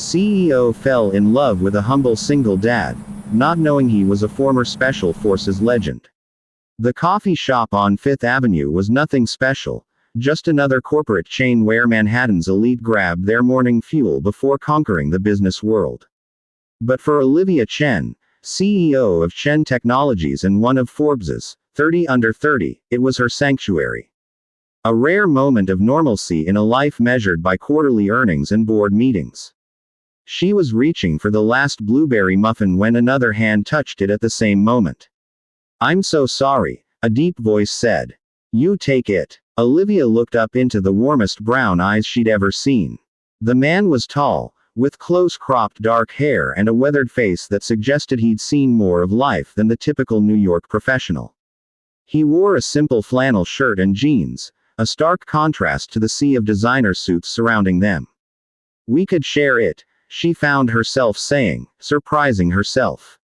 CEO fell in love with a humble single dad, not knowing he was a former Special Forces legend. The coffee shop on Fifth Avenue was nothing special, just another corporate chain where Manhattan's elite grabbed their morning fuel before conquering the business world. But for Olivia Chen, CEO of Chen Technologies and one of Forbes's 30 Under 30, it was her sanctuary. A rare moment of normalcy in a life measured by quarterly earnings and board meetings. She was reaching for the last blueberry muffin when another hand touched it at the same moment. "I'm so sorry," a deep voice said. "You take it." Olivia looked up into the warmest brown eyes she'd ever seen. The man was tall, with close-cropped dark hair and a weathered face that suggested he'd seen more of life than the typical New York professional. He wore a simple flannel shirt and jeans, a stark contrast to the sea of designer suits surrounding them. "We could share it," she found herself saying, surprising herself.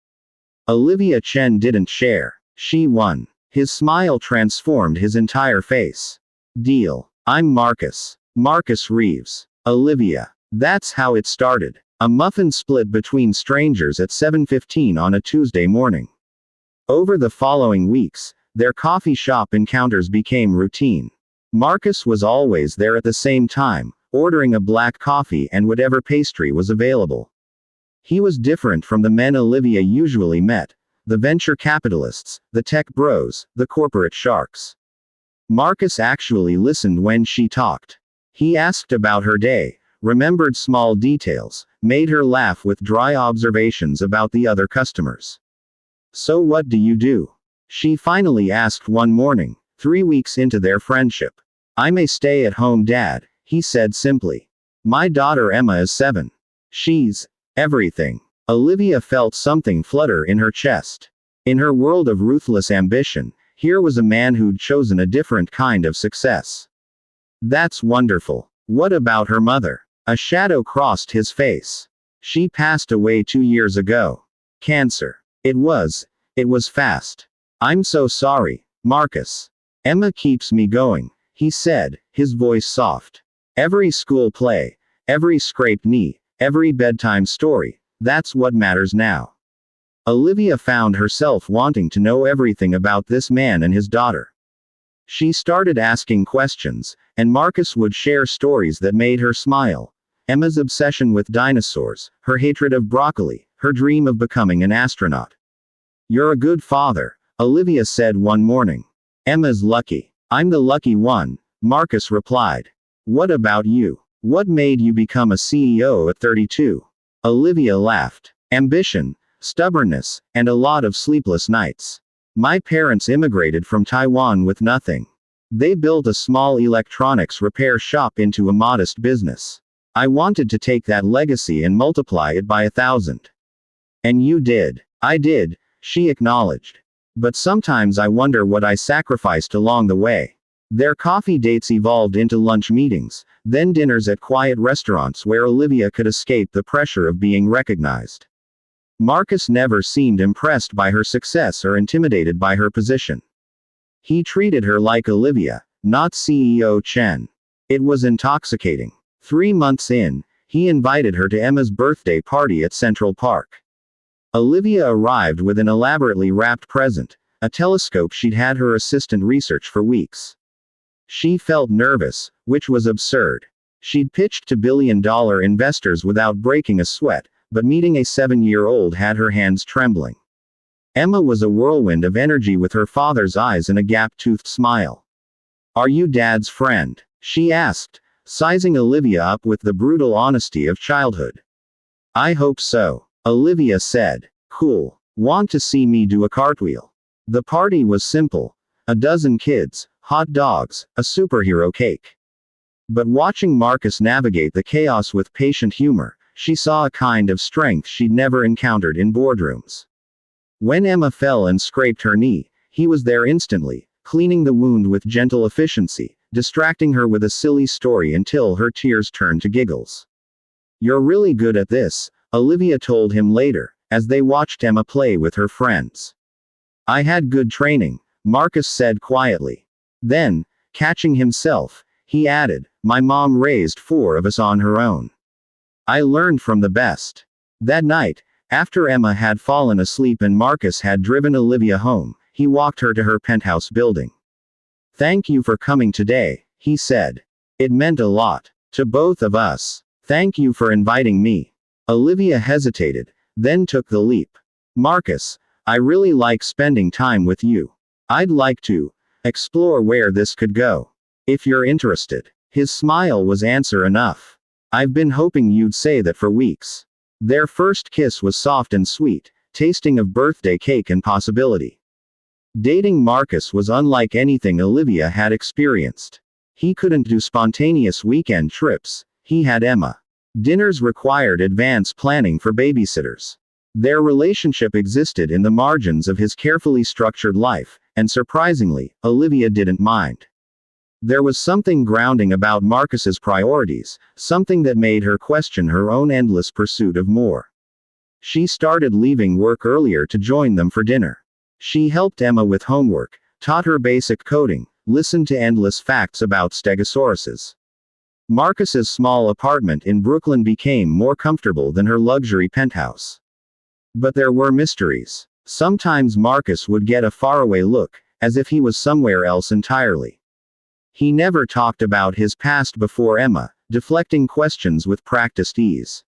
Olivia Chen didn't share. She won. His smile transformed his entire face. "Deal. I'm Marcus. Marcus Reeves." "Olivia." That's how it started. A muffin split between strangers at 7:15 on a Tuesday morning. Over the following weeks, their coffee shop encounters became routine. Marcus was always there at the same time, ordering a black coffee and whatever pastry was available. He was different from the men Olivia usually met, the venture capitalists, the tech bros, the corporate sharks. Marcus actually listened when she talked. He asked about her day, remembered small details, made her laugh with dry observations about the other customers. "So what do you do?" she finally asked one morning, 3 weeks into their friendship. "I'm a stay-at-home dad," he said simply. "My daughter Emma is 7. She's everything." Olivia felt something flutter in her chest. In her world of ruthless ambition, here was a man who'd chosen a different kind of success. "That's wonderful. What about her mother?" A shadow crossed his face. "She passed away 2 years ago. Cancer. It was fast." "I'm so sorry, Marcus." "Emma keeps me going," he said, his voice soft. "Every school play, every scraped knee, every bedtime story, that's what matters now." Olivia found herself wanting to know everything about this man and his daughter. She started asking questions, and Marcus would share stories that made her smile. Emma's obsession with dinosaurs, her hatred of broccoli, her dream of becoming an astronaut. "You're a good father," Olivia said one morning. "Emma's lucky. I'm the lucky one," Marcus replied. "What about you? What made you become a CEO at 32? Olivia laughed. "Ambition, stubbornness, and a lot of sleepless nights. My parents immigrated from Taiwan with nothing. They built a small electronics repair shop into a modest business. I wanted to take that legacy and multiply it by 1,000. And you did." "I did," she acknowledged. "But sometimes I wonder what I sacrificed along the way." Their coffee dates evolved into lunch meetings, then dinners at quiet restaurants where Olivia could escape the pressure of being recognized. Marcus never seemed impressed by her success or intimidated by her position. He treated her like Olivia, not CEO Chen. It was intoxicating. 3 months in, he invited her to Emma's birthday party at Central Park. Olivia arrived with an elaborately wrapped present, a telescope she'd had her assistant research for weeks. She felt nervous, which was absurd. She'd pitched to billion-dollar investors without breaking a sweat, but meeting a 7-year-old had her hands trembling. Emma was a whirlwind of energy with her father's eyes and a gap-toothed smile. "Are you Dad's friend?" she asked, sizing Olivia up with the brutal honesty of childhood. "I hope so," Olivia said. "Cool. Want to see me do a cartwheel?" The party was simple. A dozen kids, hot dogs, a superhero cake. But watching Marcus navigate the chaos with patient humor, she saw a kind of strength she'd never encountered in boardrooms. When Emma fell and scraped her knee, he was there instantly, cleaning the wound with gentle efficiency, distracting her with a silly story until her tears turned to giggles. "You're really good at this," Olivia told him later, as they watched Emma play with her friends. "I had good training," Marcus said quietly. Then, catching himself, he added, "My mom raised 4 of us on her own." I learned from the best. That night, after Emma had fallen asleep and Marcus had driven Olivia home, he walked her to her penthouse building. "Thank you for coming today," he said. "It meant a lot to both of us. Thank you for inviting me." Olivia hesitated, then took the leap. "Marcus, I really like spending time with you. I'd like to explore where this could go. If you're interested." His smile was answer enough. "I've been hoping you'd say that for weeks." Their first kiss was soft and sweet, tasting of birthday cake and possibility. Dating Marcus was unlike anything Olivia had experienced. He couldn't do spontaneous weekend trips. He had Emma. Dinners required advance planning for babysitters. Their relationship existed in the margins of his carefully structured life, and surprisingly, Olivia didn't mind. There was something grounding about Marcus's priorities, something that made her question her own endless pursuit of more. She started leaving work earlier to join them for dinner. She helped Emma with homework, taught her basic coding, listened to endless facts about stegosauruses. Marcus's small apartment in Brooklyn became more comfortable than her luxury penthouse. But there were mysteries. Sometimes Marcus would get a faraway look, as if he was somewhere else entirely. He never talked about his past before Emma, deflecting questions with practiced ease.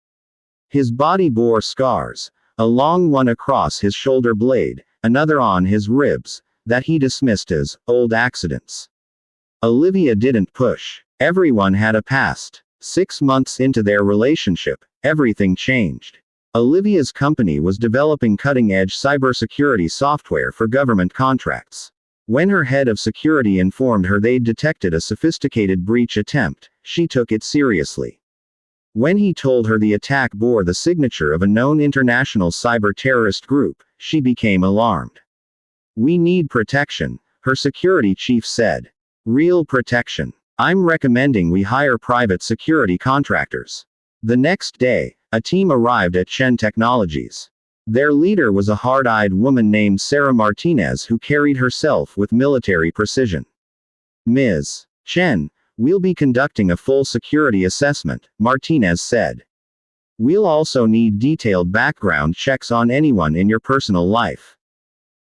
His body bore scars, a long one across his shoulder blade, another on his ribs, that he dismissed as old accidents. Olivia didn't push. Everyone had a past. 6 months into their relationship, everything changed. Olivia's company was developing cutting-edge cybersecurity software for government contracts. When her head of security informed her they'd detected a sophisticated breach attempt, she took it seriously. When he told her the attack bore the signature of a known international cyber terrorist group, she became alarmed. "We need protection," her security chief said. "Real protection. I'm recommending we hire private security contractors." The next day, a team arrived at Chen Technologies. Their leader was a hard-eyed woman named Sarah Martinez who carried herself with military precision. "Ms. Chen, we'll be conducting a full security assessment," Martinez said. "We'll also need detailed background checks on anyone in your personal life.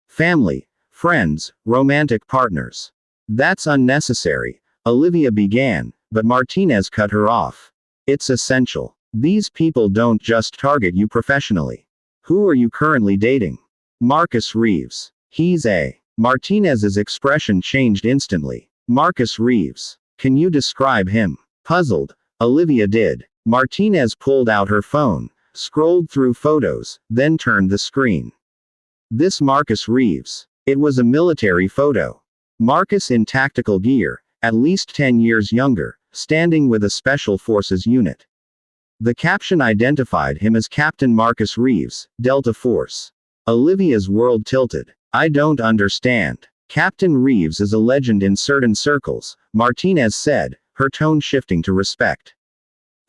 Family, friends, romantic partners." "That's unnecessary," Olivia began, but Martinez cut her off. "It's essential. These people don't just target you professionally. Who are you currently dating?" "Marcus Reeves. He's a..." Martinez's expression changed instantly. "Marcus Reeves. Can you describe him?" Puzzled, Olivia did. Martinez pulled out her phone, scrolled through photos, then turned the screen. This Marcus Reeves. It was a military photo. Marcus in tactical gear, at least 10 years younger, standing with a Special Forces unit. The caption identified him as Captain Marcus Reeves, Delta Force. Olivia's world tilted. "I don't understand. Captain Reeves is a legend in certain circles," Martinez said, her tone shifting to respect.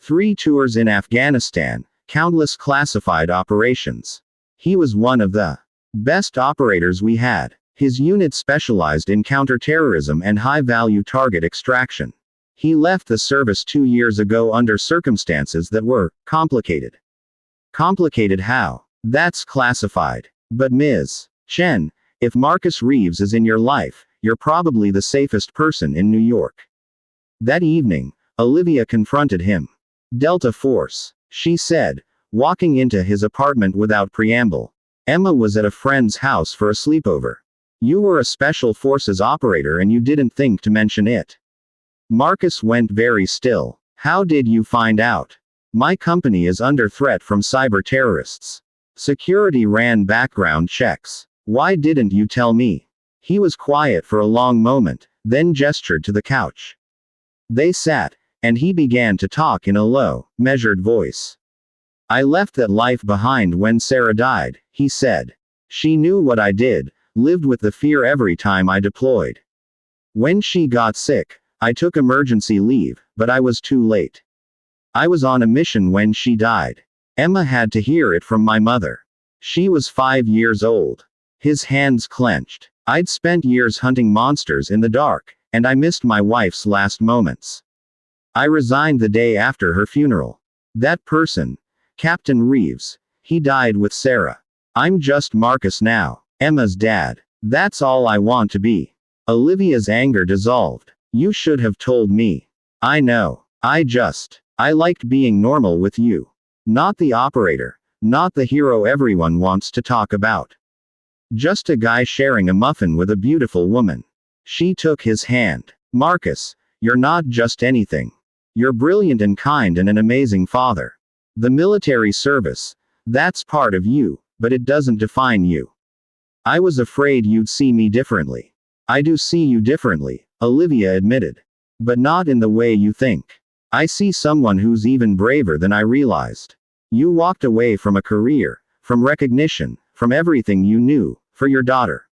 3 tours in Afghanistan, countless classified operations. He was one of the best operators we had. His unit specialized in counterterrorism and high-value target extraction. He left the service 2 years ago under circumstances that were complicated. Complicated how? That's classified. But Ms. Chen, if Marcus Reeves is in your life, you're probably the safest person in New York. That evening, Olivia confronted him. "Delta Force," she said, walking into his apartment without preamble. "Emma was at a friend's house for a sleepover. You were a Special Forces operator and you didn't think to mention it." Marcus went very still. "How did you find out?" "My company is under threat from cyber terrorists. Security ran background checks. Why didn't you tell me?" He was quiet for a long moment, then gestured to the couch. They sat, and he began to talk in a low, measured voice. "I left that life behind when Sarah died," he said. "She knew what I did, lived with the fear every time I deployed. When she got sick, I took emergency leave, but I was too late. I was on a mission when she died. Emma had to hear it from my mother. She was 5 years old." His hands clenched. "I'd spent years hunting monsters in the dark, and I missed my wife's last moments. I resigned the day after her funeral. That person, Captain Reeves, he died with Sarah. I'm just Marcus now, Emma's dad. That's all I want to be. Olivia's anger dissolved. You should have told me. I know. I liked being normal with you. Not the operator. Not the hero everyone wants to talk about. Just a guy sharing a muffin with a beautiful woman. She took his hand. Marcus, you're not just anything. You're brilliant and kind and an amazing father. The military service, that's part of you, but it doesn't define you. I was afraid you'd see me differently. I do see you differently, Olivia admitted. But not in the way you think. I see someone who's even braver than I realized. You walked away from a career, from recognition, from everything you knew, for your daughter.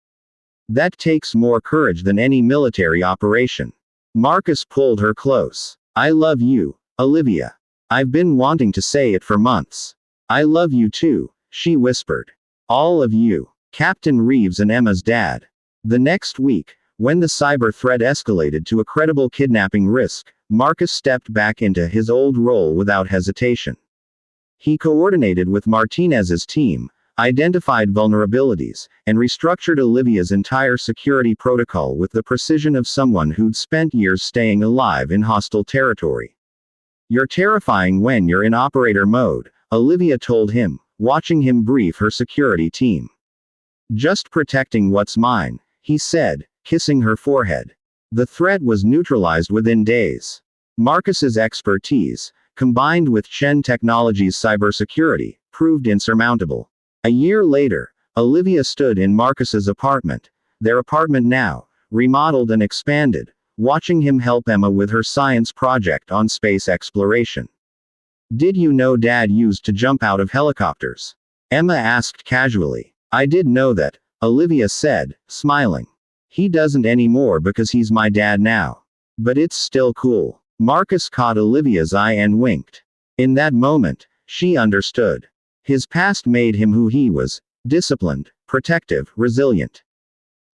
That takes more courage than any military operation. Marcus pulled her close. I love you, Olivia. I've been wanting to say it for months. I love you too, she whispered. All of you. Captain Reeves and Emma's dad. The next week, when the cyber threat escalated to a credible kidnapping risk, Marcus stepped back into his old role without hesitation. He coordinated with Martinez's team, identified vulnerabilities, and restructured Olivia's entire security protocol with the precision of someone who'd spent years staying alive in hostile territory. You're terrifying when you're in operator mode, Olivia told him, watching him brief her security team. Just protecting what's mine, he said, kissing her forehead. The threat was neutralized within days. Marcus's expertise, combined with Chen Technologies' cybersecurity, proved insurmountable. A year later, Olivia stood in Marcus's apartment, their apartment now, remodeled and expanded, watching him help Emma with her science project on space exploration. Did you know Dad used to jump out of helicopters? Emma asked casually. I did know that, Olivia said, smiling. He doesn't anymore because he's my dad now. But it's still cool. Marcus caught Olivia's eye and winked. In that moment, she understood. His past made him who he was, disciplined, protective, resilient.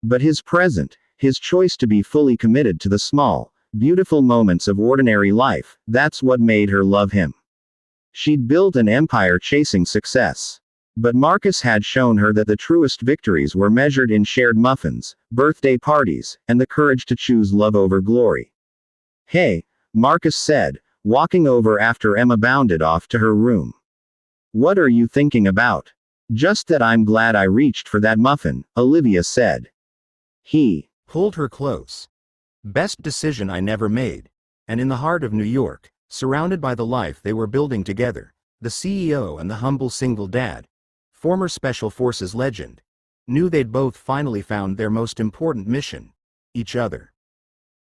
But his present, his choice to be fully committed to the small, beautiful moments of ordinary life, that's what made her love him. She'd built an empire chasing success. But Marcus had shown her that the truest victories were measured in shared muffins, birthday parties, and the courage to choose love over glory. Hey, Marcus said, walking over after Emma bounded off to her room. What are you thinking about? Just that I'm glad I reached for that muffin, Olivia said. He pulled her close. Best decision I never made. And in the heart of New York, surrounded by the life they were building together, the CEO and the humble single dad, former Special Forces legend, knew they'd both finally found their most important mission, each other.